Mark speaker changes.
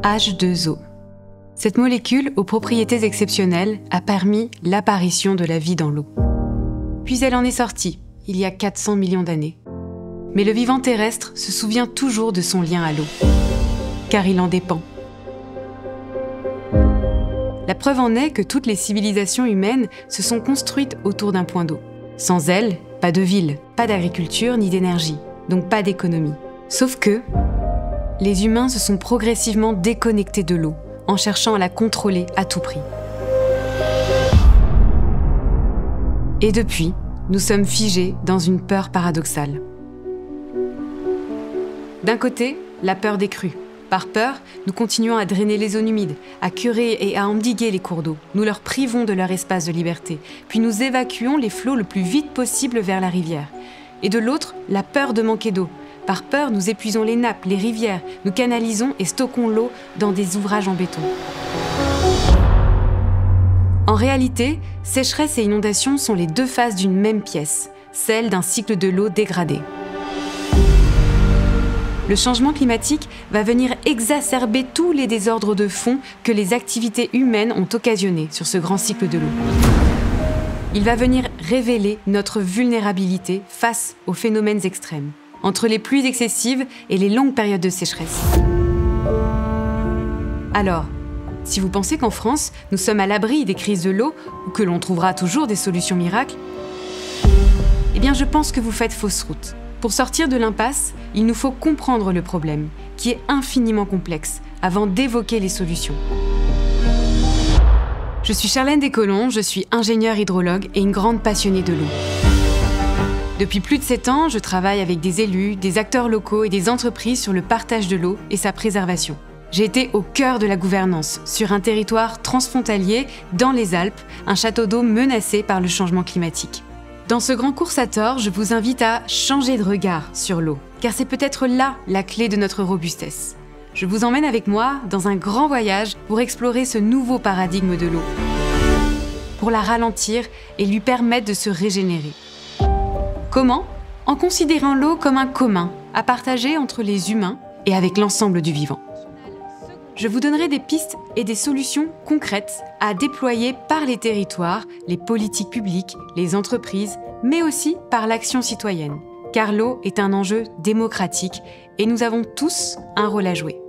Speaker 1: H2O. Cette molécule aux propriétés exceptionnelles a permis l'apparition de la vie dans l'eau. Puis elle en est sortie, il y a 400 millions d'années. Mais le vivant terrestre se souvient toujours de son lien à l'eau, car il en dépend. La preuve en est que toutes les civilisations humaines se sont construites autour d'un point d'eau. Sans elles, pas de ville, pas d'agriculture ni d'énergie, donc pas d'économie. Sauf que les humains se sont progressivement déconnectés de l'eau, en cherchant à la contrôler à tout prix. Et depuis, nous sommes figés dans une peur paradoxale. D'un côté, la peur des crues. Par peur, nous continuons à drainer les zones humides, à curer et à endiguer les cours d'eau. Nous leur privons de leur espace de liberté, puis nous évacuons les flots le plus vite possible vers la rivière. Et de l'autre, la peur de manquer d'eau. Par peur, nous épuisons les nappes, les rivières, nous canalisons et stockons l'eau dans des ouvrages en béton. En réalité, sécheresse et inondation sont les deux faces d'une même pièce, celle d'un cycle de l'eau dégradé. Le changement climatique va venir exacerber tous les désordres de fond que les activités humaines ont occasionnés sur ce grand cycle de l'eau. Il va venir révéler notre vulnérabilité face aux phénomènes extrêmes, entre les pluies excessives et les longues périodes de sécheresse. Alors, si vous pensez qu'en France, nous sommes à l'abri des crises de l'eau ou que l'on trouvera toujours des solutions miracles, eh bien je pense que vous faites fausse route. Pour sortir de l'impasse, il nous faut comprendre le problème, qui est infiniment complexe, avant d'évoquer les solutions. Je suis Charlène Descolons, je suis ingénieure hydrologue et une grande passionnée de l'eau. Depuis plus de 7 ans, je travaille avec des élus, des acteurs locaux et des entreprises sur le partage de l'eau et sa préservation. J'ai été au cœur de la gouvernance, sur un territoire transfrontalier, dans les Alpes, un château d'eau menacé par le changement climatique. Dans ce grand coursator, je vous invite à changer de regard sur l'eau, car c'est peut-être là la clé de notre robustesse. Je vous emmène avec moi dans un grand voyage pour explorer ce nouveau paradigme de l'eau, pour la ralentir et lui permettre de se régénérer. Comment ? En considérant l'eau comme un commun à partager entre les humains et avec l'ensemble du vivant. Je vous donnerai des pistes et des solutions concrètes à déployer par les territoires, les politiques publiques, les entreprises, mais aussi par l'action citoyenne. Car l'eau est un enjeu démocratique et nous avons tous un rôle à jouer.